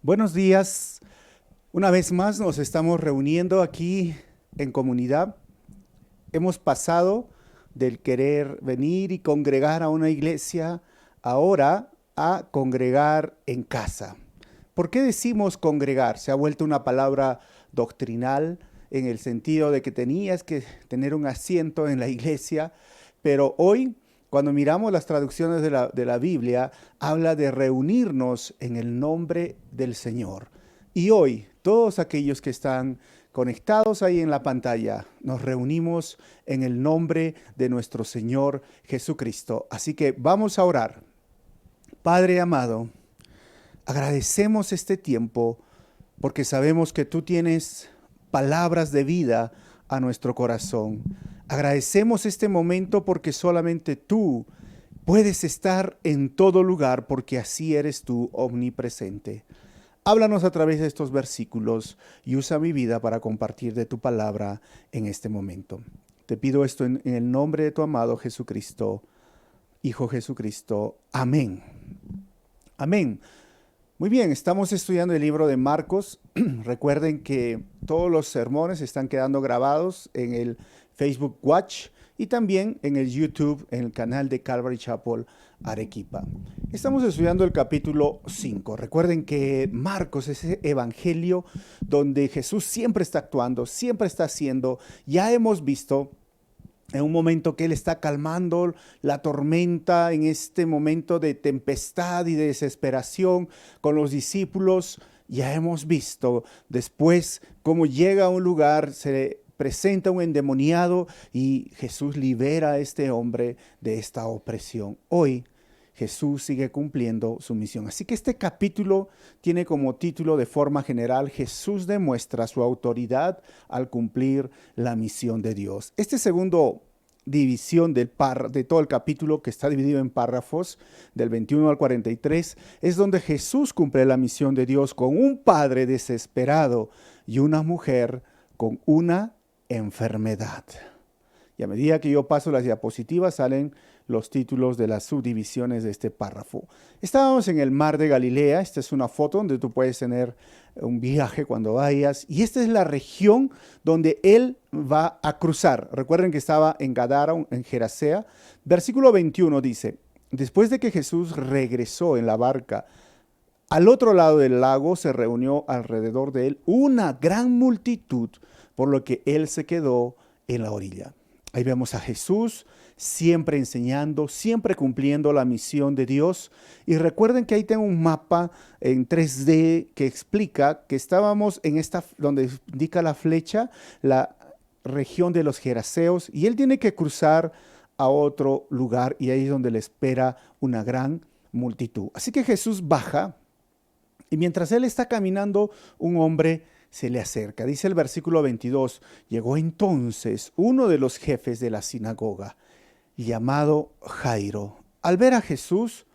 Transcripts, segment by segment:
Buenos días. Una vez más nos estamos reuniendo aquí en comunidad. Hemos pasado del querer venir y congregar a una iglesia ahora a congregar en casa. ¿Por qué decimos congregar? Se ha vuelto una palabra doctrinal en el sentido de que tenías que tener un asiento en la iglesia, pero hoy, cuando miramos las traducciones de la Biblia, habla de reunirnos en el nombre del Señor. Y hoy, todos aquellos que están conectados ahí en la pantalla, nos reunimos en el nombre de nuestro Señor Jesucristo. Así que vamos a orar. Padre amado, agradecemos este tiempo porque sabemos que tú tienes palabras de vida a nuestro corazón. Agradecemos este momento porque solamente tú puedes estar en todo lugar porque así eres tú omnipresente. Háblanos a través de estos versículos y usa mi vida para compartir de tu palabra en este momento. Te pido esto en el nombre de tu amado Jesucristo, Hijo Jesucristo. Amén. Amén. Muy bien, estamos estudiando el libro de Marcos. Recuerden que todos los sermones están quedando grabados en el Facebook Watch y también en el YouTube, en el canal de Calvary Chapel Arequipa. Estamos estudiando el capítulo 5. Recuerden que Marcos es ese evangelio donde Jesús siempre está actuando, siempre está haciendo. Ya hemos visto en un momento que Él está calmando la tormenta, en este momento de tempestad y de desesperación con los discípulos. Ya hemos visto después cómo llega a un lugar, se presenta un endemoniado y Jesús libera a este hombre de esta opresión. Hoy Jesús sigue cumpliendo su misión. Así que este capítulo tiene como título de forma general: Jesús demuestra su autoridad al cumplir la misión de Dios. Este segundo división de todo el capítulo, que está dividido en párrafos del 21 al 43, es donde Jesús cumple la misión de Dios con un padre desesperado y una mujer con una enfermedad. Y a medida que yo paso las diapositivas salen los títulos de las subdivisiones de este párrafo. Estábamos en el mar de Galilea. Esta es una foto donde tú puedes tener un viaje cuando vayas. Y esta es la región donde él va a cruzar. Recuerden que estaba en Gadara, en Gerasea. Versículo 21 dice: después de que Jesús regresó en la barca al otro lado del lago, se reunió alrededor de él una gran multitud, por lo que él se quedó en la orilla. Ahí vemos a Jesús siempre enseñando, siempre cumpliendo la misión de Dios. Y recuerden que ahí tengo un mapa en 3D que explica que estábamos en esta, donde indica la flecha, la región de los Geraseos, y él tiene que cruzar a otro lugar y ahí es donde le espera una gran multitud. Así que Jesús baja y mientras él está caminando, un hombre se le acerca. Dice el versículo 22, llegó entonces uno de los jefes de la sinagoga, llamado Jairo. Al ver a Jesús,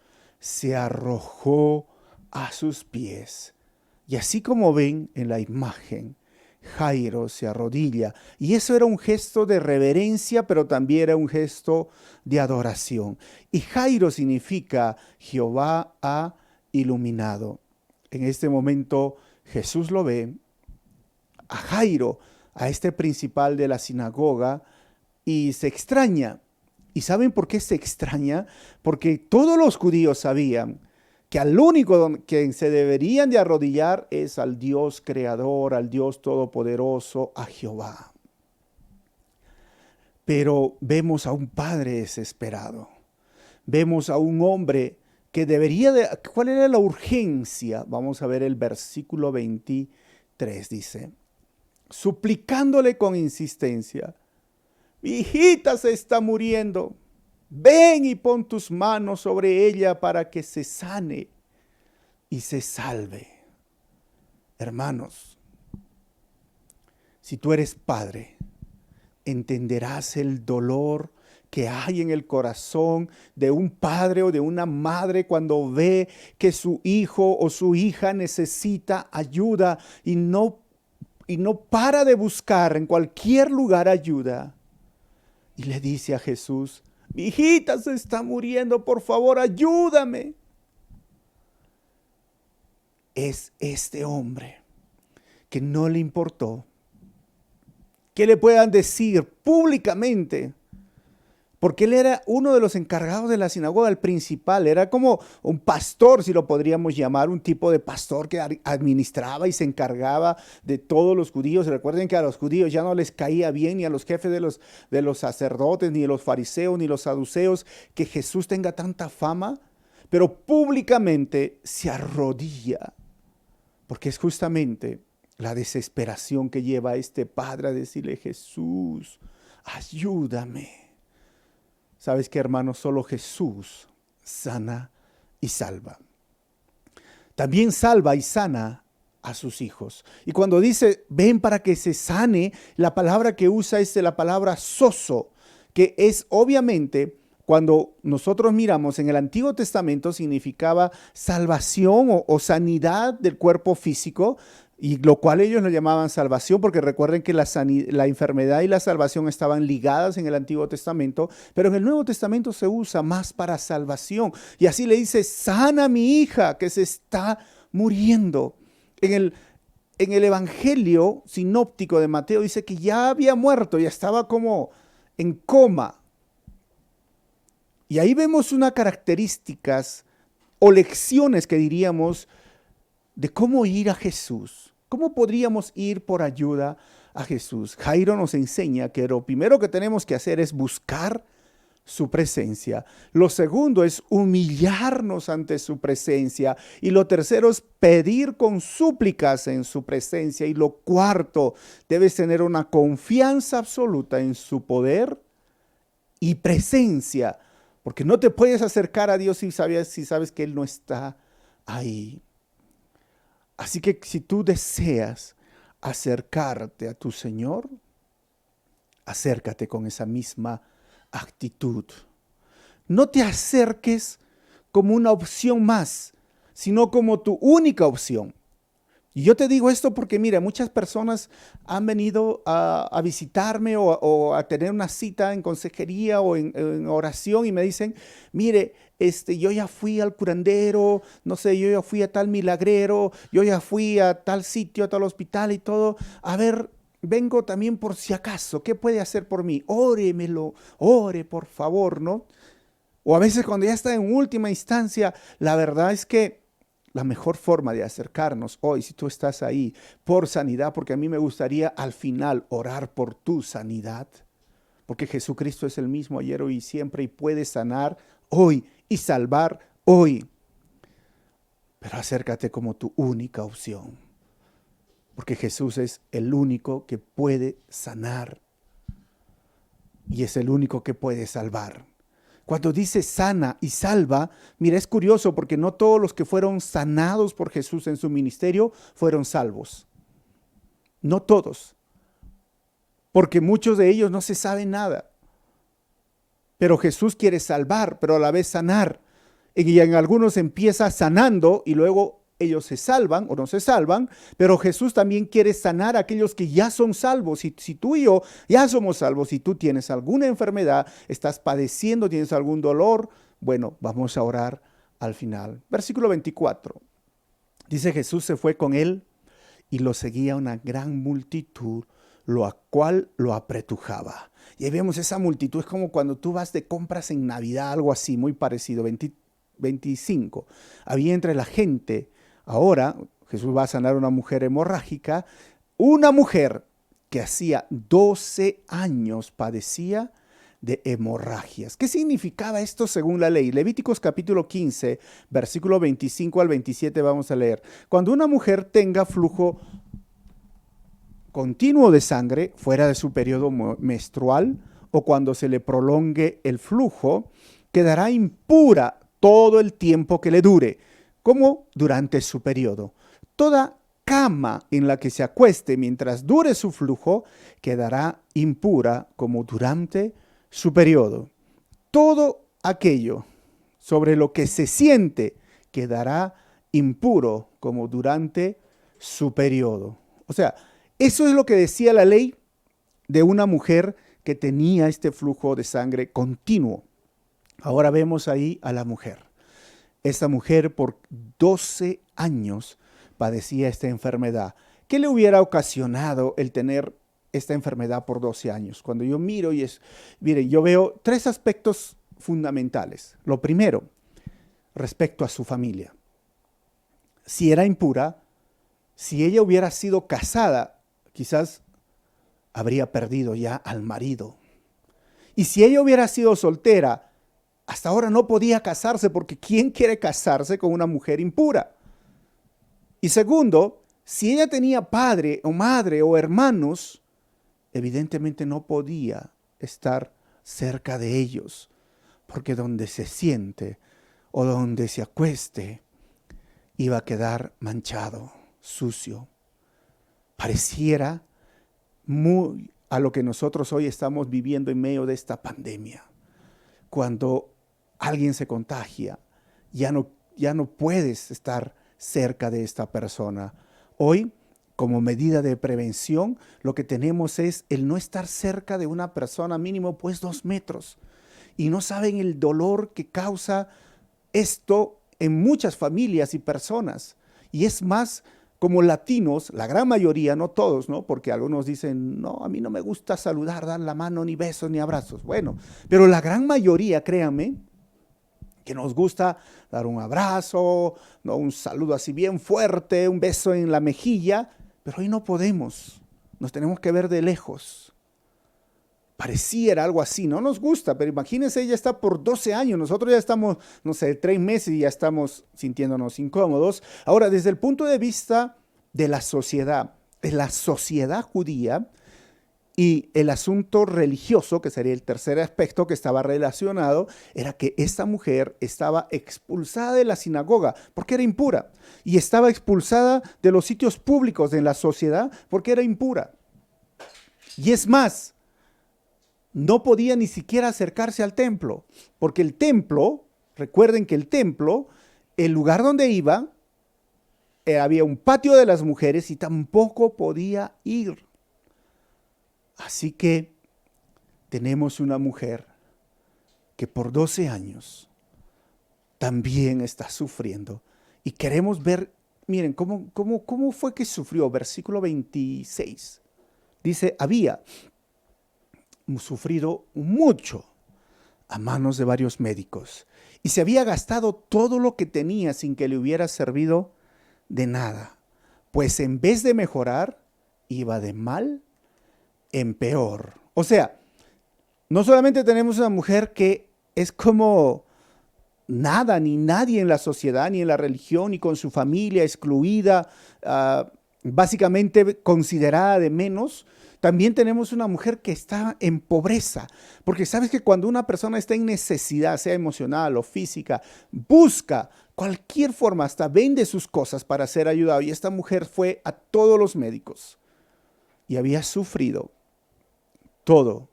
se arrojó a sus pies. Y así como ven en la imagen, Jairo se arrodilla. Y eso era un gesto de reverencia, pero también era un gesto de adoración. Y Jairo significa Jehová ha iluminado. En este momento Jesús lo ve a Jairo, a este principal de la sinagoga, y se extraña. ¿Y saben por qué se extraña? Porque todos los judíos sabían que al único que se deberían de arrodillar es al Dios creador, al Dios todopoderoso, a Jehová. Pero vemos a un padre desesperado. Vemos a un hombre que debería de... ¿Cuál era la urgencia? Vamos a ver el versículo 23, dice, suplicándole con insistencia: mi hijita se está muriendo, ven y pon tus manos sobre ella para que se sane y se salve. Hermanos, si tú eres padre, entenderás el dolor que hay en el corazón de un padre o de una madre cuando ve que su hijo o su hija necesita ayuda y no para de buscar en cualquier lugar ayuda. Y le dice a Jesús: mi hijita se está muriendo, por favor, ayúdame. es este hombre que no le importó que le puedan decir públicamente, porque él era uno de los encargados de la sinagoga, el principal, era como un pastor, si lo podríamos llamar, un tipo de pastor que administraba y se encargaba de todos los judíos. Recuerden que a los judíos ya no les caía bien, ni a los jefes de los sacerdotes, ni a los fariseos, ni los saduceos, que Jesús tenga tanta fama, pero públicamente se arrodilla, porque es justamente la desesperación que lleva a este padre a decirle: Jesús, ayúdame. ¿Sabes qué, hermano? Solo Jesús sana y salva. También salva y sana a sus hijos. Y cuando dice, ven para que se sane, la palabra que usa es la palabra sozo, que es obviamente, cuando nosotros miramos en el Antiguo Testamento, significaba salvación o sanidad del cuerpo físico, y lo cual ellos lo llamaban salvación, porque recuerden que la enfermedad y la salvación estaban ligadas en el Antiguo Testamento, pero en el Nuevo Testamento se usa más para salvación. Y así le dice: sana a mi hija que se está muriendo. En el Evangelio sinóptico de Mateo dice que ya había muerto, ya estaba como en coma. Y ahí vemos unas características o lecciones que diríamos de cómo ir a Jesús. ¿Cómo podríamos ir por ayuda a Jesús? Jairo nos enseña que lo primero que tenemos que hacer es buscar su presencia. Lo segundo es humillarnos ante su presencia. Y lo tercero es pedir con súplicas en su presencia. Y lo cuarto, debes tener una confianza absoluta en su poder y presencia, porque no te puedes acercar a Dios si sabes que Él no está ahí. Así que si tú deseas acercarte a tu Señor, acércate con esa misma actitud. No te acerques como una opción más, sino como tu única opción. Y yo te digo esto porque, mira, muchas personas han venido a visitarme o a tener una cita en consejería o en oración y me dicen: mire, yo ya fui al curandero, no sé, yo ya fui a tal milagrero, yo ya fui a tal sitio, a tal hospital y todo. A ver, vengo también por si acaso, ¿qué puede hacer por mí? Óremelo, ore por favor, ¿no? O a veces cuando ya está en última instancia, la verdad es que la mejor forma de acercarnos hoy, si tú estás ahí por sanidad, porque a mí me gustaría al final orar por tu sanidad, porque Jesucristo es el mismo ayer, hoy y siempre, y puede sanar hoy y salvar hoy. Pero acércate como tu única opción, porque Jesús es el único que puede sanar y es el único que puede salvar. Cuando dice sana y salva, mira, es curioso porque no todos los que fueron sanados por Jesús en su ministerio fueron salvos. No todos, porque muchos de ellos no se sabe nada. Pero Jesús quiere salvar, pero a la vez sanar. Y en algunos empieza sanando y luego ellos se salvan o no se salvan, pero Jesús también quiere sanar a aquellos que ya son salvos. Si tú y yo ya somos salvos, si tú tienes alguna enfermedad, estás padeciendo, tienes algún dolor, bueno, vamos a orar al final. Versículo 24. Dice: Jesús se fue con él y lo seguía una gran multitud, lo cual lo apretujaba. Y ahí vemos esa multitud, es como cuando tú vas de compras en Navidad, algo así, muy parecido. 25. Había entre la gente. Ahora Jesús va a sanar a una mujer hemorrágica, una mujer que hacía 12 años padecía de hemorragias. ¿Qué significaba esto según la ley? Levíticos capítulo 15, versículo 25 al 27 vamos a leer. Cuando una mujer tenga flujo continuo de sangre fuera de su periodo menstrual o cuando se le prolongue el flujo, quedará impura todo el tiempo que le dure, como durante su periodo. Toda cama en la que se acueste mientras dure su flujo quedará impura como durante su periodo. Todo aquello sobre lo que se siente quedará impuro como durante su periodo. O sea, eso es lo que decía la ley de una mujer que tenía este flujo de sangre continuo. Ahora vemos ahí a la mujer. Esta mujer por 12 años padecía esta enfermedad. ¿Qué le hubiera ocasionado el tener esta enfermedad por 12 años? Cuando yo miro mire, yo veo tres aspectos fundamentales. Lo primero, respecto a su familia. Si era impura, si ella hubiera sido casada, quizás habría perdido ya al marido. Y si ella hubiera sido soltera, hasta ahora no podía casarse, porque ¿quién quiere casarse con una mujer impura? Y segundo, si ella tenía padre o madre o hermanos, evidentemente no podía estar cerca de ellos, porque donde se siente o donde se acueste, iba a quedar manchado, sucio. Pareciera muy a lo que nosotros hoy estamos viviendo en medio de esta pandemia. Cuando alguien se contagia, ya no puedes estar cerca de esta persona. Hoy, como medida de prevención, lo que tenemos es el no estar cerca de una persona, mínimo pues 2 metros. Y no saben el dolor que causa esto en muchas familias y personas. Y es más, como latinos, la gran mayoría, no todos, ¿no? Porque algunos dicen, no, a mí no me gusta saludar, dar la mano, ni besos, ni abrazos. Bueno, pero la gran mayoría, créanme, que nos gusta dar un abrazo, ¿no? Un saludo así bien fuerte, un beso en la mejilla, pero hoy no podemos, nos tenemos que ver de lejos. Pareciera algo así, no nos gusta, pero imagínense, ella está por 12 años, nosotros ya estamos, no sé, 3 meses y ya estamos sintiéndonos incómodos. Ahora, desde el punto de vista de la sociedad judía y el asunto religioso, que sería el tercer aspecto que estaba relacionado, era que esta mujer estaba expulsada de la sinagoga porque era impura y estaba expulsada de los sitios públicos de la sociedad porque era impura. Y es más, no podía ni siquiera acercarse al templo, porque el templo, recuerden que el templo, el lugar donde iba, había un patio de las mujeres y tampoco podía ir. Así que tenemos una mujer que por 12 años también está sufriendo. Y queremos ver, miren, cómo fue que sufrió. Versículo 26. Dice, había sufrido mucho a manos de varios médicos y se había gastado todo lo que tenía sin que le hubiera servido de nada, pues en vez de mejorar, iba de mal en peor. O sea, no solamente tenemos una mujer que es como nada ni nadie en la sociedad, ni en la religión, ni con su familia, excluida, básicamente considerada de menos. También tenemos una mujer que está en pobreza, porque sabes que cuando una persona está en necesidad, sea emocional o física, busca cualquier forma, hasta vende sus cosas para ser ayudado. Y esta mujer fue a todos los médicos y había sufrido todo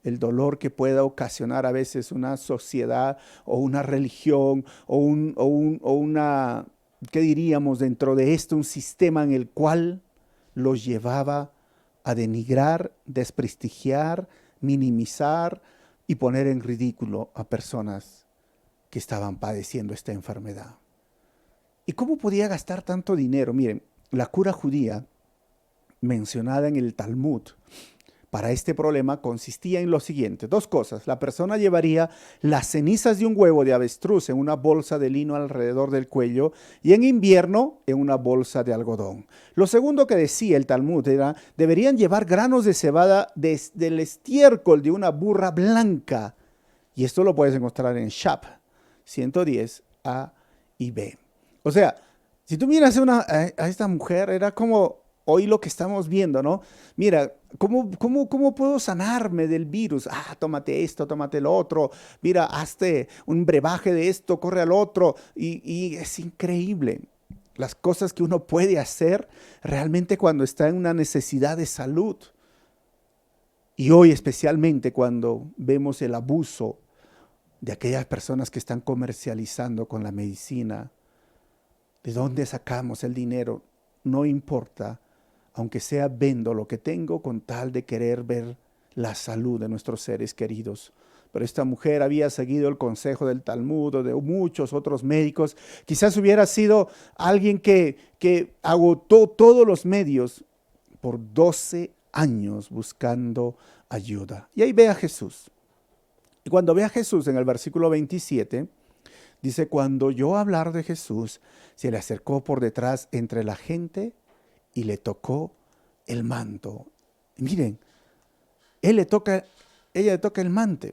el dolor que pueda ocasionar a veces una sociedad o una religión o una, ¿qué diríamos dentro de esto? Un sistema en el cual los llevaba a denigrar, desprestigiar, minimizar y poner en ridículo a personas que estaban padeciendo esta enfermedad. ¿Y cómo podía gastar tanto dinero? Miren, la cura judía mencionada en el Talmud para este problema consistía en lo siguiente: 2 cosas. La persona llevaría las cenizas de un huevo de avestruz en una bolsa de lino alrededor del cuello y en invierno en una bolsa de algodón. Lo segundo que decía el Talmud era: deberían llevar granos de cebada del estiércol de una burra blanca. Y esto lo puedes encontrar en Shap 110 A y B. O sea, si tú miras a esta mujer, era como hoy lo que estamos viendo, ¿no? Mira, ¿cómo puedo sanarme del virus? Tómate esto, tómate lo otro. Mira, hazte un brebaje de esto, corre al otro. Y es increíble las cosas que uno puede hacer realmente cuando está en una necesidad de salud. Y hoy especialmente cuando vemos el abuso de aquellas personas que están comercializando con la medicina. ¿De dónde sacamos el dinero? No importa. Aunque sea vendo lo que tengo con tal de querer ver la salud de nuestros seres queridos. Pero esta mujer había seguido el consejo del Talmud o de muchos otros médicos. Quizás hubiera sido alguien que agotó todos los medios por 12 años buscando ayuda. Y ahí ve a Jesús. Y cuando ve a Jesús en el versículo 27, dice, cuando oyó hablar de Jesús, se le acercó por detrás entre la gente y le tocó el manto. Y miren, ella le toca el manto.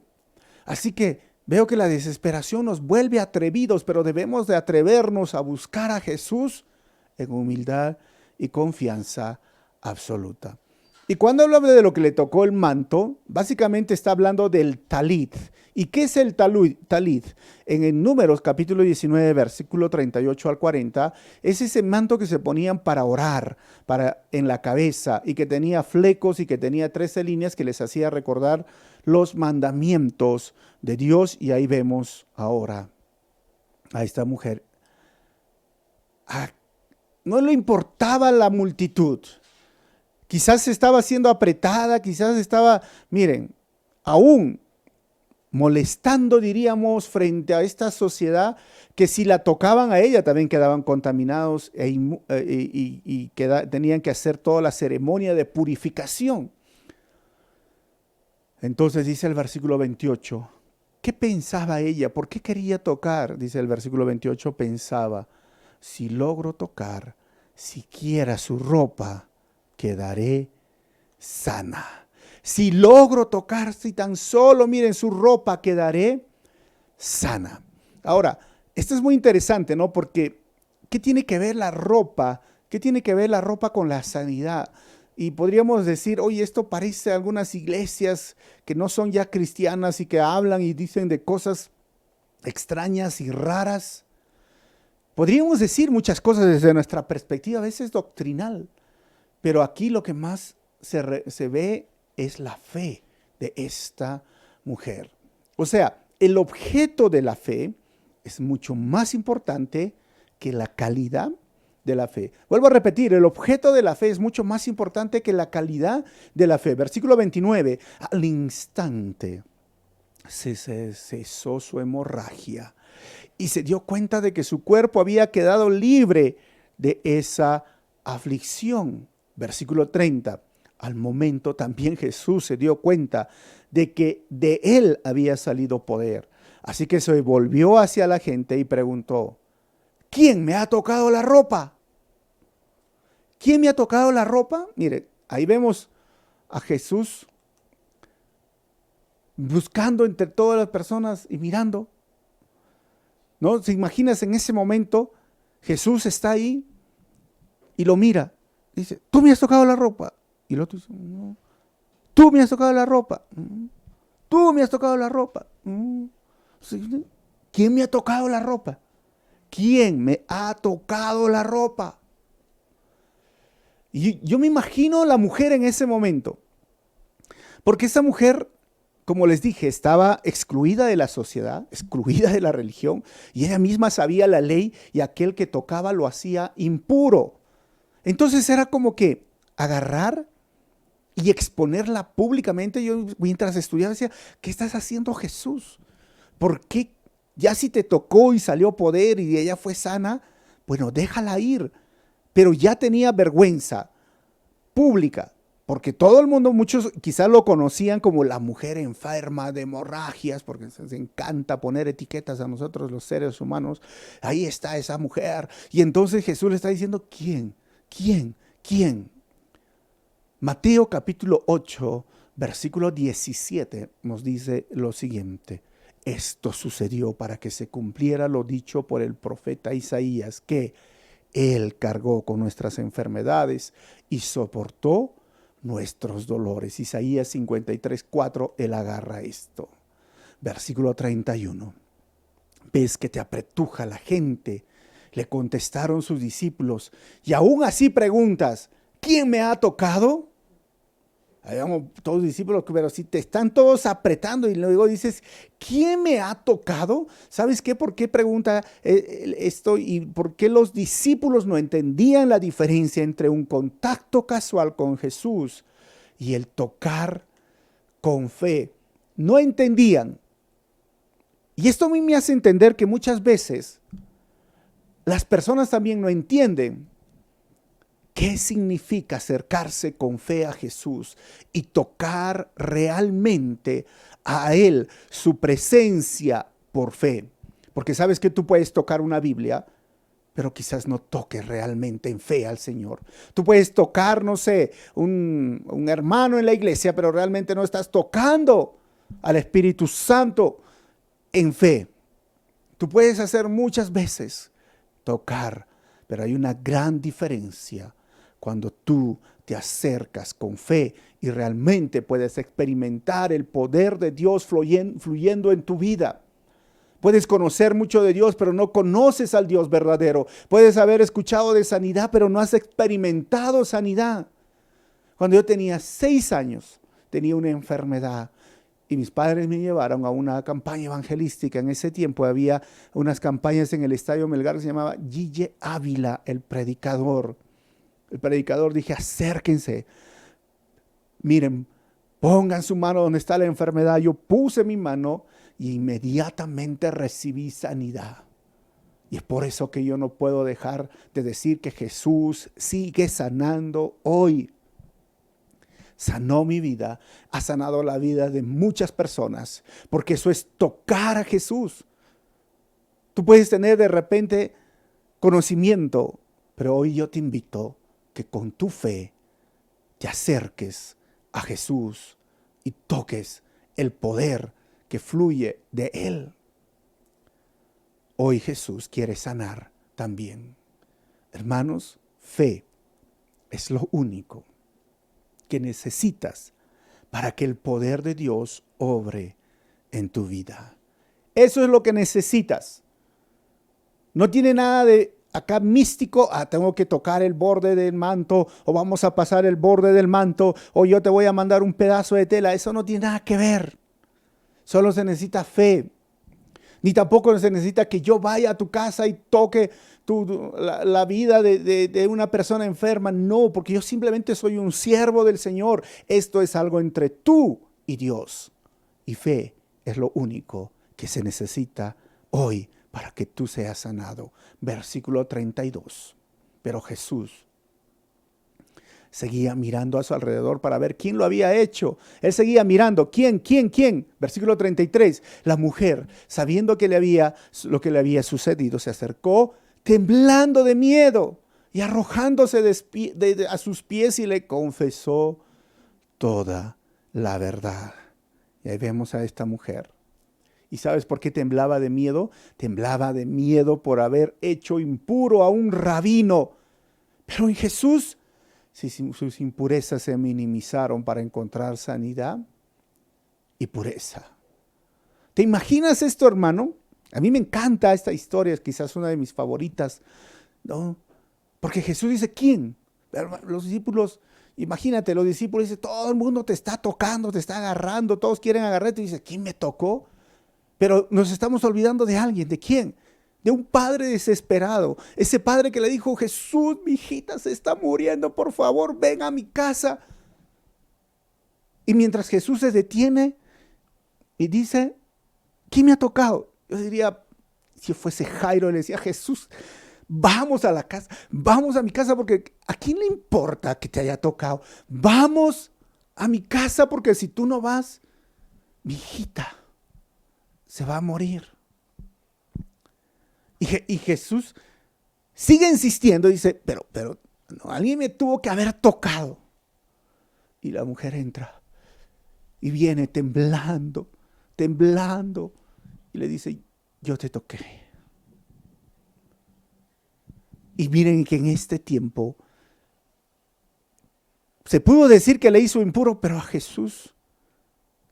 Así que veo que la desesperación nos vuelve atrevidos, pero debemos de atrevernos a buscar a Jesús en humildad y confianza absoluta. Y cuando habla de lo que le tocó el manto, básicamente está hablando del talit. ¿Y qué es el talit? En el Números capítulo 19, versículo 38 al 40, es ese manto que se ponían para orar en la cabeza y que tenía flecos y que tenía 13 líneas que les hacía recordar los mandamientos de Dios. Y ahí vemos ahora a esta mujer. No le importaba la multitud. Quizás estaba siendo apretada, quizás estaba, miren, aún molestando, diríamos, frente a esta sociedad, que si la tocaban a ella también quedaban contaminados y tenían que hacer toda la ceremonia de purificación. Entonces dice el versículo 28, ¿qué pensaba ella? ¿Por qué quería tocar? Dice el versículo 28, pensaba, si logro tocar siquiera su ropa, quedaré sana. Si logro tocar, si tan solo miren su ropa, quedaré sana. Ahora, esto es muy interesante, ¿no? Porque, ¿qué tiene que ver la ropa? ¿Qué tiene que ver la ropa con la sanidad? Y podríamos decir, oye, esto parece algunas iglesias que no son ya cristianas y que hablan y dicen de cosas extrañas y raras. Podríamos decir muchas cosas desde nuestra perspectiva, a veces doctrinal. Pero aquí lo que más se ve es la fe de esta mujer. O sea, el objeto de la fe es mucho más importante que la calidad de la fe. Vuelvo a repetir, el objeto de la fe es mucho más importante que la calidad de la fe. Versículo 29, al instante se cesó su hemorragia y se dio cuenta de que su cuerpo había quedado libre de esa aflicción. Versículo 30, al momento también Jesús se dio cuenta de que de él había salido poder. Así que se volvió hacia la gente y preguntó, ¿quién me ha tocado la ropa? ¿Quién me ha tocado la ropa? Mire, ahí vemos a Jesús buscando entre todas las personas y mirando. ¿No? ¿Se imaginas en ese momento? Jesús está ahí y lo mira. Dice, ¿tú me has tocado la ropa? Y el otro dice, no. ¿Tú me has tocado la ropa? ¿Tú me has tocado la ropa? ¿Quién me ha tocado la ropa? ¿Quién me ha tocado la ropa? Y yo me imagino la mujer en ese momento. Porque esa mujer, como les dije, estaba excluida de la sociedad, excluida de la religión, y ella misma sabía la ley y aquel que tocaba lo hacía impuro. Entonces era como que agarrar y exponerla públicamente. Yo mientras estudiaba decía, ¿qué estás haciendo, Jesús? ¿Por qué? Ya si te tocó y salió poder y ella fue sana, bueno, déjala ir. Pero ya tenía vergüenza pública, porque todo el mundo, muchos quizás lo conocían como la mujer enferma de hemorragias, porque les encanta poner etiquetas a nosotros los seres humanos. Ahí está esa mujer. Y entonces Jesús le está diciendo, ¿quién? ¿Quién? Mateo capítulo 8, versículo 17 nos dice lo siguiente. Esto sucedió para que se cumpliera lo dicho por el profeta Isaías, que Él cargó con nuestras enfermedades y soportó nuestros dolores. Isaías 53, 4, Él agarra esto. Versículo 31. ¿Ves que te apretuja la gente? Le contestaron sus discípulos. Y aún así preguntas, ¿quién me ha tocado? Ahí vamos todos los discípulos, pero si te están todos apretando y luego dices, ¿quién me ha tocado? ¿Sabes qué? ¿Por qué pregunta esto? Y por qué los discípulos no entendían la diferencia entre un contacto casual con Jesús y el tocar con fe. No entendían. Y esto a mí me hace entender que muchas veces las personas también no entienden qué significa acercarse con fe a Jesús y tocar realmente a Él, su presencia por fe. Porque sabes que tú puedes tocar una Biblia, pero quizás no toques realmente en fe al Señor. Tú puedes tocar, no sé, un hermano en la iglesia, pero realmente no estás tocando al Espíritu Santo en fe. Tú puedes hacer muchas veces tocar, pero hay una gran diferencia cuando tú te acercas con fe y realmente puedes experimentar el poder de Dios fluyendo en tu vida. Puedes conocer mucho de Dios, pero no conoces al Dios verdadero. Puedes haber escuchado de sanidad, pero no has experimentado sanidad. Cuando yo tenía 6 años, tenía una enfermedad y mis padres me llevaron a una campaña evangelística. En ese tiempo había unas campañas en el Estadio Melgar que se llamaba Gille Ávila, el predicador. El predicador dije, acérquense, miren, pongan su mano donde está la enfermedad. Yo puse mi mano y inmediatamente recibí sanidad. Y es por eso que yo no puedo dejar de decir que Jesús sigue sanando hoy. Sanó mi vida, ha sanado la vida de muchas personas, porque eso es tocar a Jesús. Tú puedes tener de repente conocimiento, pero hoy yo te invito que con tu fe te acerques a Jesús y toques el poder que fluye de Él. Hoy Jesús quiere sanar también. Hermanos, fe es lo único que necesitas para que el poder de Dios obre en tu vida. Eso es lo que necesitas. No tiene nada de acá místico, tengo que tocar el borde del manto, o vamos a pasar el borde del manto, o yo te voy a mandar un pedazo de tela. Eso no tiene nada que ver. Solo se necesita fe. Ni tampoco se necesita que yo vaya a tu casa y toque la vida de una persona enferma. No, porque yo simplemente soy un siervo del Señor. Esto es algo entre tú y Dios. Y fe es lo único que se necesita hoy para que tú seas sanado. Versículo 32. Pero Jesús seguía mirando a su alrededor para ver quién lo había hecho. Él seguía mirando. ¿Quién? Versículo 33. La mujer, sabiendo que lo que le había sucedido, se acercó temblando de miedo y arrojándose a sus pies y le confesó toda la verdad. Y ahí vemos a esta mujer. ¿Y sabes por qué temblaba de miedo? Temblaba de miedo por haber hecho impuro a un rabino. Pero en Jesús, si sus impurezas se minimizaron para encontrar sanidad y pureza. ¿Te imaginas esto, hermano? A mí me encanta esta historia, es quizás una de mis favoritas, ¿no? Porque Jesús dice, ¿quién? Los discípulos, imagínate, los discípulos dicen, todo el mundo te está tocando, te está agarrando, todos quieren agarrarte. Y dice, ¿quién me tocó? Pero nos estamos olvidando de alguien. ¿De quién? De un padre desesperado. Ese padre que le dijo, Jesús, mi hijita se está muriendo, por favor, ven a mi casa. Y mientras Jesús se detiene y dice, ¿quién me ha tocado? Yo diría, si fuese Jairo, le decía, Jesús, vamos a la casa, vamos a mi casa, porque ¿a quién le importa que te haya tocado? Vamos a mi casa, porque si tú no vas, mi hijita se va a morir. Y Jesús sigue insistiendo, dice, pero no, alguien me tuvo que haber tocado. Y la mujer entra y viene temblando, y le dice, yo te toqué. Y miren que en este tiempo se pudo decir que le hizo impuro, pero a Jesús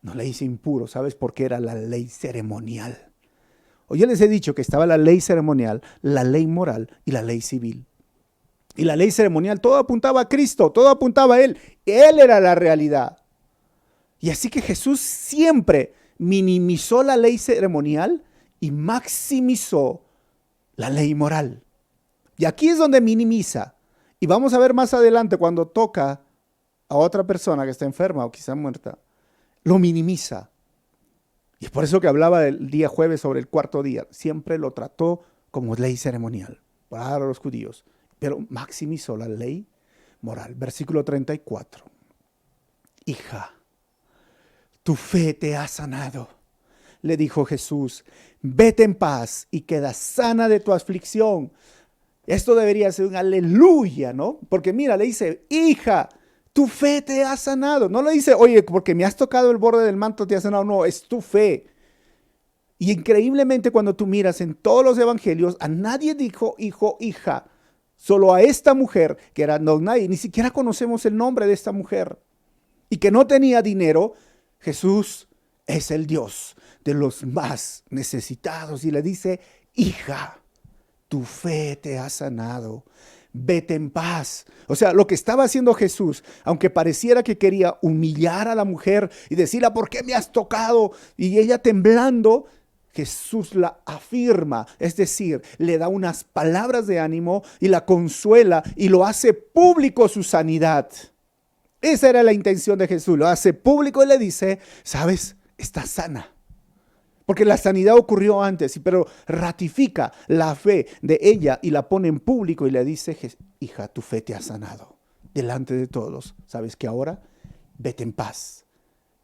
no le hizo impuro. ¿Sabes por qué? Era la ley ceremonial. O yo les he dicho que estaba la ley ceremonial, la ley moral y la ley civil. Y la ley ceremonial, todo apuntaba a Cristo, todo apuntaba a Él. Él era la realidad. Y así que Jesús siempre minimizó la ley ceremonial y maximizó la ley moral. Y aquí es donde minimiza. Y vamos a ver más adelante cuando toca a otra persona que está enferma o quizá muerta. lo minimiza. Y es por eso que hablaba el día jueves sobre el cuarto día. Siempre lo trató como ley ceremonial para los judíos, pero maximizó la ley moral. Versículo 34. Hija, tu fe te ha sanado, le dijo Jesús. Vete en paz y queda sana de tu aflicción. Esto debería ser un aleluya, ¿no? Porque mira, le dice, hija, tu fe te ha sanado. No le dice, oye, porque me has tocado el borde del manto te ha sanado. No, es tu fe. Y increíblemente cuando tú miras en todos los evangelios, a nadie dijo hijo, hija. Solo a esta mujer, que era no, nadie, ni siquiera conocemos el nombre de esta mujer. Y que no tenía dinero. Jesús es el Dios de los más necesitados. Y le dice, hija, tu fe te ha sanado. Vete en paz. O sea, lo que estaba haciendo Jesús, aunque pareciera que quería humillar a la mujer y decirle, ¿por qué me has tocado? Y ella temblando, Jesús la afirma, es decir, le da unas palabras de ánimo y la consuela y lo hace público su sanidad. Esa era la intención de Jesús, lo hace público y le dice, ¿sabes? Estás sana. Porque la sanidad ocurrió antes, pero ratifica la fe de ella y la pone en público y le dice, hija, tu fe te ha sanado delante de todos. ¿Sabes que ahora? Vete en paz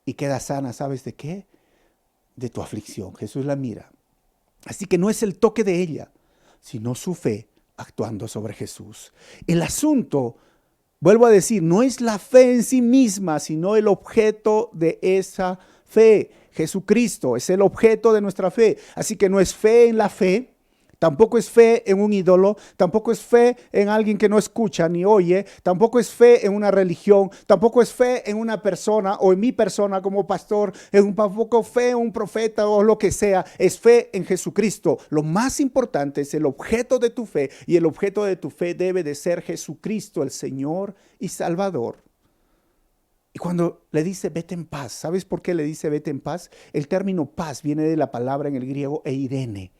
y queda sana. ¿Sabes de qué? De tu aflicción. Jesús la mira. Así que no es el toque de ella, sino su fe actuando sobre Jesús. El asunto, vuelvo a decir, no es la fe en sí misma, sino el objeto de esa fe. Jesucristo es el objeto de nuestra fe. Así que no es fe en la fe, tampoco es fe en un ídolo, tampoco es fe en alguien que no escucha ni oye, tampoco es fe en una religión, tampoco es fe en una persona o en mi persona como pastor, tampoco fe en un profeta o lo que sea, es fe en Jesucristo. Lo más importante es el objeto de tu fe y el objeto de tu fe debe de ser Jesucristo, el Señor y Salvador. Y cuando le dice vete en paz, ¿sabes por qué le dice vete en paz? El término paz viene de la palabra en el griego eirene,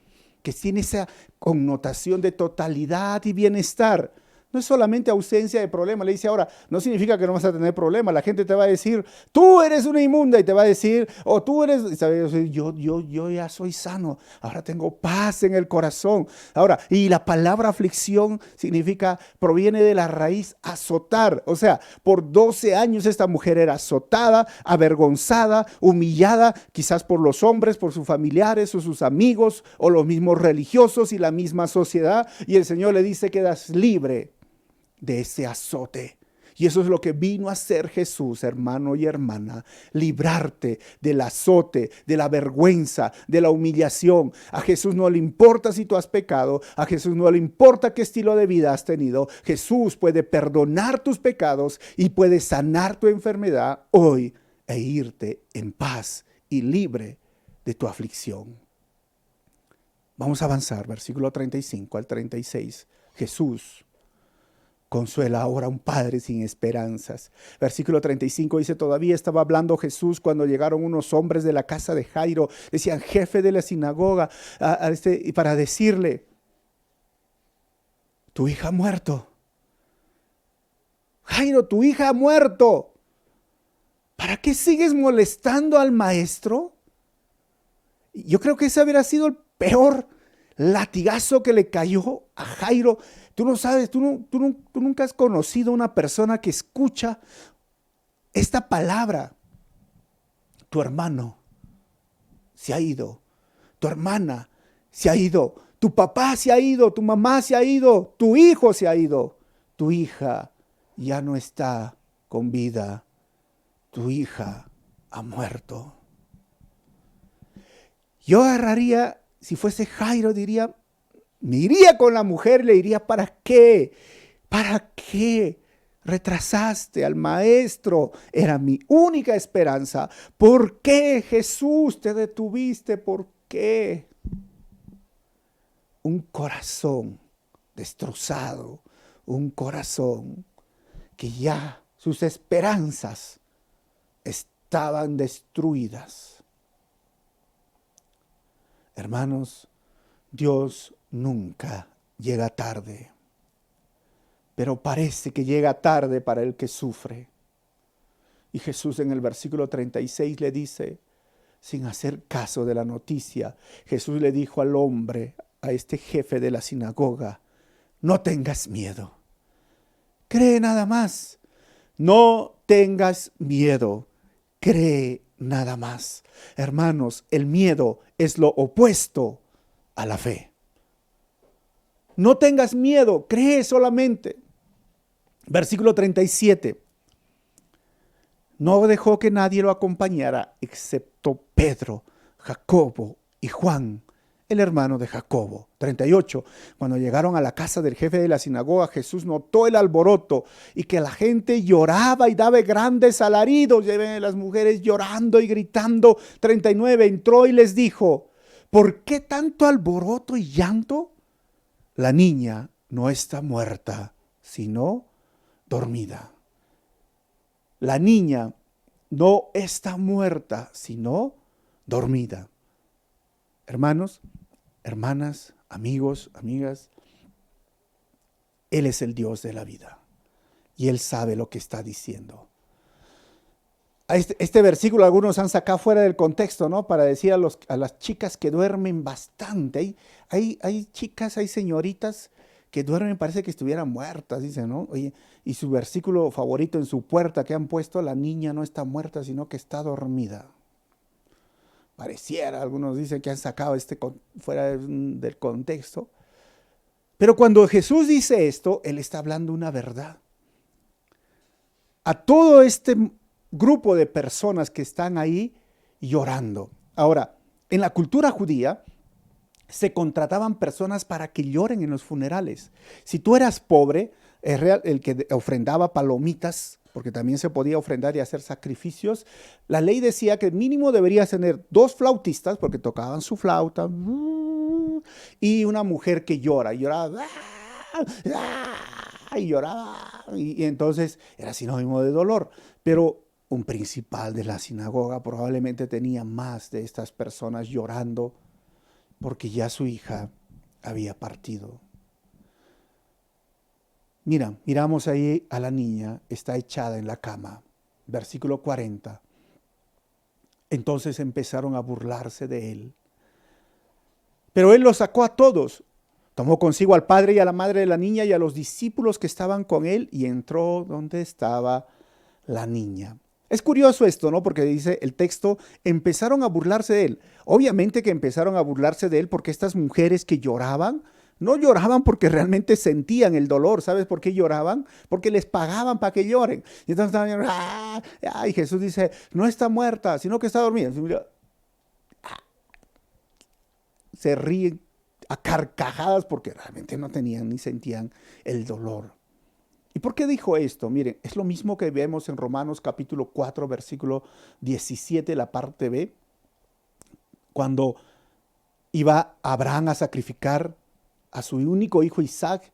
que tiene esa connotación de totalidad y bienestar. No es solamente ausencia de problema. Le dice ahora, no significa que no vas a tener problema. La gente te va a decir, tú eres una inmunda, y te va a decir, o tú eres, ¿sabes? Yo ya soy sano. Ahora tengo paz en el corazón. Ahora, y la palabra aflicción significa, proviene de la raíz azotar. O sea, por 12 años esta mujer era azotada, avergonzada, humillada, quizás por los hombres, por sus familiares o sus amigos, o los mismos religiosos y la misma sociedad. Y el Señor le dice, quedas libre de ese azote. Y eso es lo que vino a hacer Jesús, hermano y hermana, librarte del azote, de la vergüenza, de la humillación. A Jesús no le importa si tú has pecado, a Jesús no le importa qué estilo de vida has tenido. Jesús puede perdonar tus pecados y puede sanar tu enfermedad hoy e irte en paz y libre de tu aflicción. Vamos a avanzar, versículo 35 al 36. Jesús consuela ahora a un padre sin esperanzas. Versículo 35 dice, todavía estaba hablando Jesús cuando llegaron unos hombres de la casa de Jairo, decían jefe de la sinagoga, y para decirle, tu hija ha muerto. Jairo, tu hija ha muerto. ¿Para qué sigues molestando al maestro? Yo creo que ese habría sido el peor latigazo que le cayó a Jairo. Tú no sabes, tú nunca has conocido a una persona que escucha esta palabra. Tu hermano se ha ido, tu hermana se ha ido, tu papá se ha ido, tu mamá se ha ido, tu hijo se ha ido, tu hija ya no está con vida, tu hija ha muerto. Yo agarraría, si fuese Jairo, diría, me iría con la mujer, le diría, ¿para qué? ¿Para qué retrasaste al maestro? Era mi única esperanza. ¿Por qué, Jesús, te detuviste? ¿Por qué? Un corazón destrozado, un corazón que ya sus esperanzas estaban destruidas. Hermanos, Dios nunca llega tarde, pero parece que llega tarde para el que sufre. Y Jesús en el versículo 36 le dice, sin hacer caso de la noticia, Jesús le dijo al hombre, a este jefe de la sinagoga, no tengas miedo, cree nada más, no tengas miedo, cree nada más. Hermanos, el miedo es lo opuesto a la fe. No tengas miedo, cree solamente. Versículo 37. No dejó que nadie lo acompañara excepto Pedro, Jacobo y Juan, el hermano de Jacobo. 38. Cuando llegaron a la casa del jefe de la sinagoga, Jesús notó el alboroto y que la gente lloraba y daba grandes alaridos. Ya ven las mujeres llorando y gritando. 39. Entró y les dijo, ¿por qué tanto alboroto y llanto? La niña no está muerta, sino dormida. La niña no está muerta, sino dormida. Hermanos, hermanas, amigos, amigas, Él es el Dios de la vida y Él sabe lo que está diciendo. Este versículo algunos han sacado fuera del contexto, ¿no? Para decir a las chicas que duermen bastante. Hay chicas, hay señoritas que duermen, parece que estuvieran muertas, dicen, ¿no? Oye, y su versículo favorito en su puerta que han puesto, la niña no está muerta, sino que está dormida. Pareciera, algunos dicen que han sacado fuera del contexto. Pero cuando Jesús dice esto, Él está hablando una verdad. A todo este grupo de personas que están ahí llorando. Ahora, en la cultura judía, se contrataban personas para que lloren en los funerales. Si tú eras pobre, el que ofrendaba palomitas, porque también se podía ofrendar y hacer sacrificios, la ley decía que mínimo deberías tener 2 flautistas, porque tocaban su flauta, y una mujer que llora, y lloraba, y lloraba, y entonces era sinónimo de dolor. Pero un principal de la sinagoga probablemente tenía más de estas personas llorando, porque ya su hija había partido. Miramos ahí a la niña, está echada en la cama. Versículo 40. Entonces empezaron a burlarse de él. Pero él los sacó a todos. Tomó consigo al padre y a la madre de la niña y a los discípulos que estaban con él y entró donde estaba la niña. Es curioso esto, ¿no? Porque dice el texto, empezaron a burlarse de él. Obviamente que empezaron a burlarse de él porque estas mujeres que lloraban, no lloraban porque realmente sentían el dolor. ¿Sabes por qué lloraban? Porque les pagaban para que lloren. Y entonces estaban llorando, y Jesús dice, no está muerta, sino que está dormida. Se ríen a carcajadas porque realmente no tenían ni sentían el dolor. ¿Y por qué dijo esto? Miren, es lo mismo que vemos en Romanos capítulo 4, versículo 17, la parte B, cuando iba Abraham a sacrificar a su único hijo Isaac,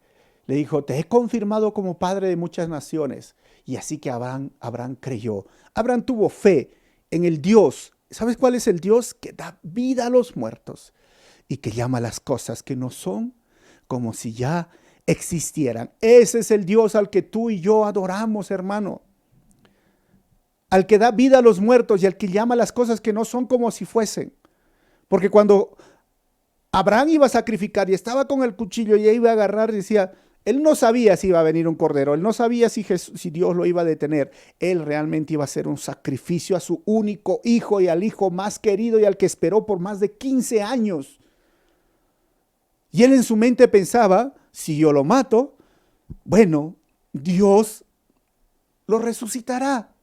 le dijo, te he confirmado como padre de muchas naciones. Y así que Abraham creyó. Abraham tuvo fe en el Dios. ¿Sabes cuál es el Dios? Que da vida a los muertos y que llama las cosas que no son como si ya existieran. Ese es el Dios al que tú y yo adoramos, hermano. Al que da vida a los muertos y al que llama las cosas que no son como si fuesen. Porque cuando Abraham iba a sacrificar y estaba con el cuchillo y iba a agarrar, decía, él no sabía si iba a venir un cordero, él no sabía si Dios lo iba a detener. Él realmente iba a hacer un sacrificio a su único hijo y al hijo más querido y al que esperó por más de 15 años. Y él en su mente pensaba, si yo lo mato, bueno, Dios lo resucitará.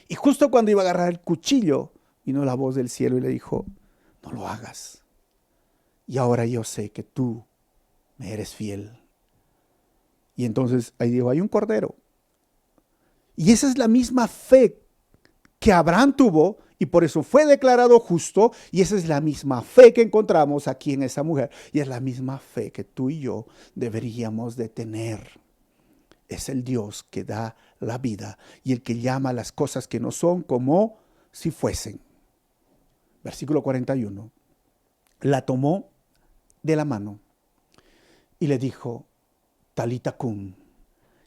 Y justo cuando iba a agarrar el cuchillo, vino la voz del cielo y le dijo, no lo hagas. Y ahora yo sé que tú me eres fiel. Y entonces ahí dijo, hay un cordero. Y esa es la misma fe que Abraham tuvo y por eso fue declarado justo. Y esa es la misma fe que encontramos aquí en esa mujer. Y es la misma fe que tú y yo deberíamos de tener. Es el Dios que da la vida y el que llama las cosas que no son como si fuesen. Versículo 41. La tomó de la mano y le dijo, Talita cum.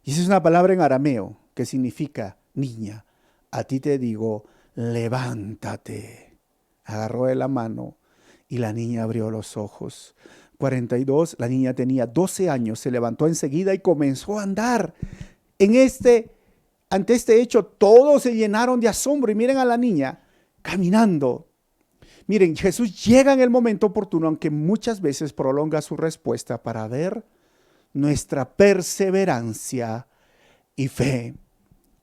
Y esa es una palabra en arameo que significa niña, a ti te digo, levántate. Agarró de la mano y la niña abrió los ojos. 42, la niña tenía 12 años, se levantó enseguida y comenzó a andar. Ante este hecho, todos se llenaron de asombro y miren a la niña caminando. Miren, Jesús llega en el momento oportuno, aunque muchas veces prolonga su respuesta para ver nuestra perseverancia y fe.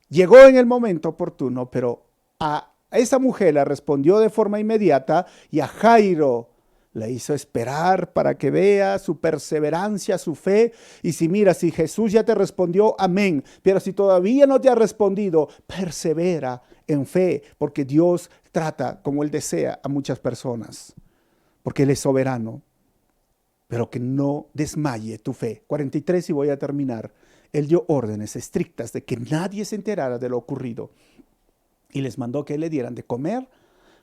Llegó en el momento oportuno, pero a esa mujer la respondió de forma inmediata y a Jairo le hizo esperar para que vea su perseverancia, su fe. Y si Jesús ya te respondió, amén. Pero si todavía no te ha respondido, persevera en fe, porque Dios trata como Él desea a muchas personas, porque Él es soberano. Pero que no desmaye tu fe. 43 y voy a terminar. Él dio órdenes estrictas de que nadie se enterara de lo ocurrido y les mandó que le dieran de comer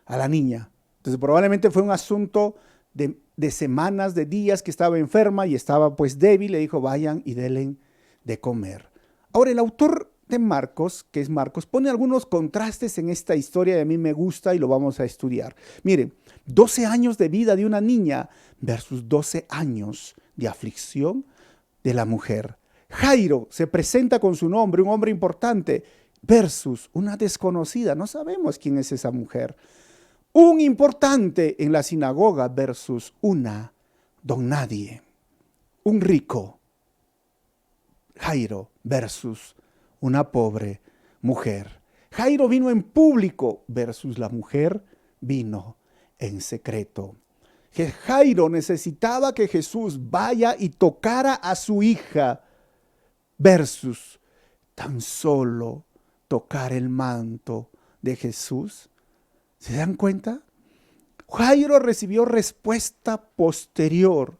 a la niña. Entonces probablemente fue un asunto de semanas, de días que estaba enferma y estaba pues débil. Le dijo, vayan y denle de comer. Ahora el autor de Marcos, que es Marcos, pone algunos contrastes en esta historia y a mí me gusta y lo vamos a estudiar. Miren, 12 años de vida de una niña versus 12 años de aflicción de la mujer. Jairo se presenta con su nombre, un hombre importante, versus una desconocida. No sabemos quién es esa mujer. Un importante en la sinagoga versus una don nadie. Un rico, Jairo, versus una pobre mujer. Jairo vino en público versus la mujer vino en secreto. Jairo necesitaba que Jesús vaya y tocara a su hija versus tan solo tocar el manto de Jesús. ¿Se dan cuenta? Jairo recibió respuesta posterior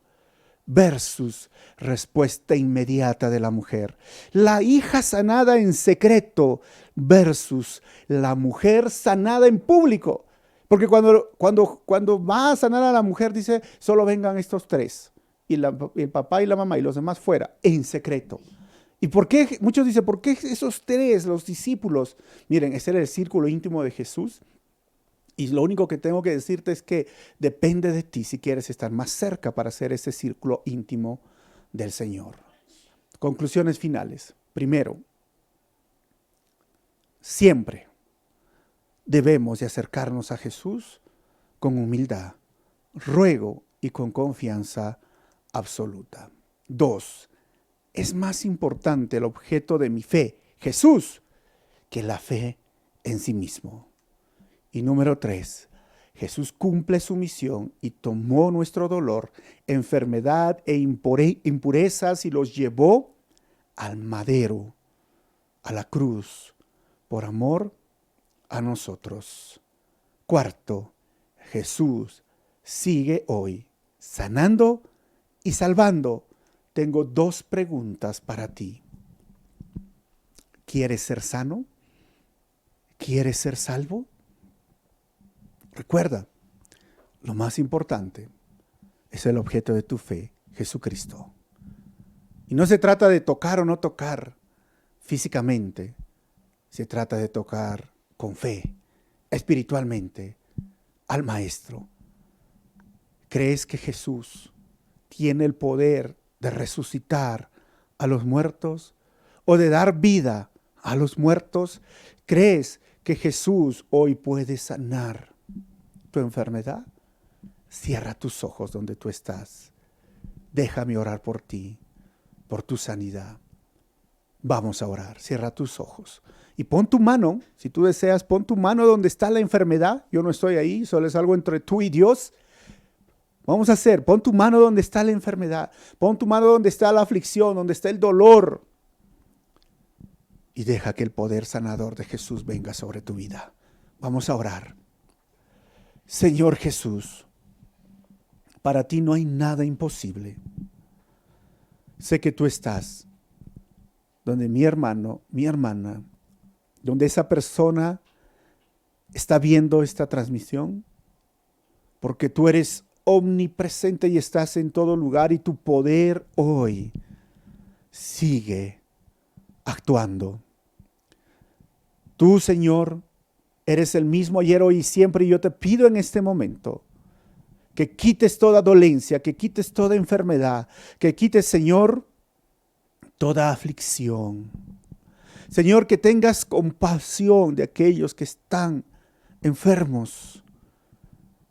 versus respuesta inmediata de la mujer. La hija sanada en secreto versus la mujer sanada en público. Porque cuando va a sanar a la mujer dice, solo vengan estos tres. Y el papá y la mamá y los demás fuera, en secreto. ¿Y por qué? Muchos dicen, ¿por qué esos tres, los discípulos? Miren, ese era el círculo íntimo de Jesús. Y lo único que tengo que decirte es que depende de ti si quieres estar más cerca para hacer ese círculo íntimo del Señor. Conclusiones finales. Primero, siempre debemos de acercarnos a Jesús con humildad, ruego y con confianza absoluta. 2. Es más importante el objeto de mi fe, Jesús, que la fe en sí mismo. Y número 3, Jesús cumple su misión y tomó nuestro dolor, enfermedad e impurezas y los llevó al madero, a la cruz, por amor a nosotros. 4, Jesús sigue hoy sanando y salvando. Tengo 2 preguntas para ti. ¿Quieres ser sano? ¿Quieres ser salvo? Recuerda, lo más importante es el objeto de tu fe, Jesucristo. Y no se trata de tocar o no tocar físicamente, se trata de tocar con fe, espiritualmente, al Maestro. ¿Crees que Jesús tiene el poder de resucitar a los muertos o de dar vida a los muertos? ¿Crees que Jesús hoy puede sanar tu enfermedad? Cierra tus ojos donde tú estás. Déjame orar por ti, por tu sanidad. Vamos a orar. Cierra tus ojos. Y pon tu mano, si tú deseas, pon tu mano donde está la enfermedad. Yo no estoy ahí, solo es algo entre tú y Dios. Vamos a hacer, pon tu mano donde está la enfermedad. Pon tu mano donde está la aflicción, donde está el dolor. Y deja que el poder sanador de Jesús venga sobre tu vida. Vamos a orar. Señor Jesús, para ti no hay nada imposible. Sé que tú estás donde mi hermano, mi hermana, donde esa persona está viendo esta transmisión, porque tú eres omnipresente y estás en todo lugar y tu poder hoy sigue actuando. Tú, Señor, eres el mismo ayer, hoy y siempre, y yo te pido en este momento que quites toda dolencia, que quites toda enfermedad, que quites, Señor, toda aflicción. Señor, que tengas compasión de aquellos que están enfermos.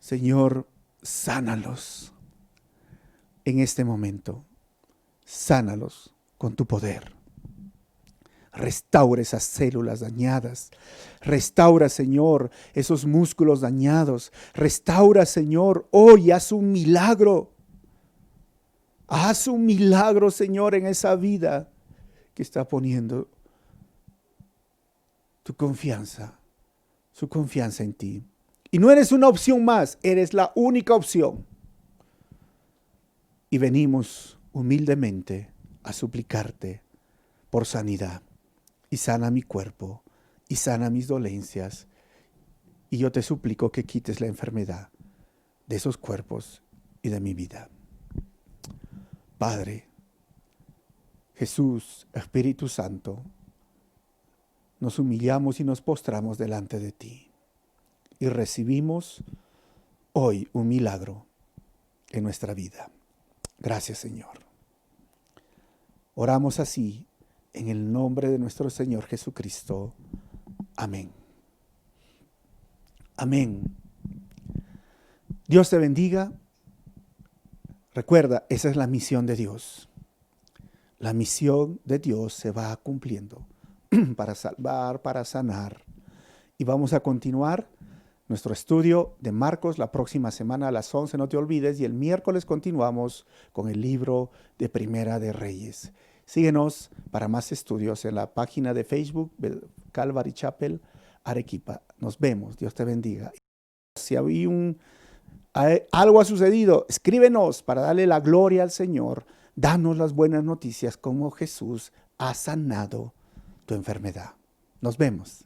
Señor, sánalos en este momento. Sánalos con tu poder. Restaura esas células dañadas. Restaura, Señor, esos músculos dañados. Restaura, Señor, hoy haz un milagro. Haz un milagro, Señor, en esa vida que está poniendo tu confianza, su confianza en ti. Y no eres una opción más, eres la única opción. Y venimos humildemente a suplicarte por sanidad. Y sana mi cuerpo, y sana mis dolencias. Y yo te suplico que quites la enfermedad de esos cuerpos y de mi vida. Padre, Jesús, Espíritu Santo, nos humillamos y nos postramos delante de ti. Y recibimos hoy un milagro en nuestra vida. Gracias, Señor. Oramos así en el nombre de nuestro Señor Jesucristo. Amén. Amén. Dios te bendiga. Recuerda, esa es la misión de Dios. La misión de Dios se va cumpliendo para salvar, para sanar. Y vamos a continuar nuestro estudio de Marcos la próxima semana a las 11, no te olvides. Y el miércoles continuamos con el libro de Primera de Reyes. Síguenos para más estudios en la página de Facebook Calvary Chapel Arequipa. Nos vemos. Dios te bendiga. Si algo ha sucedido, escríbenos para darle la gloria al Señor. Danos las buenas noticias como Jesús ha sanado tu enfermedad. Nos vemos.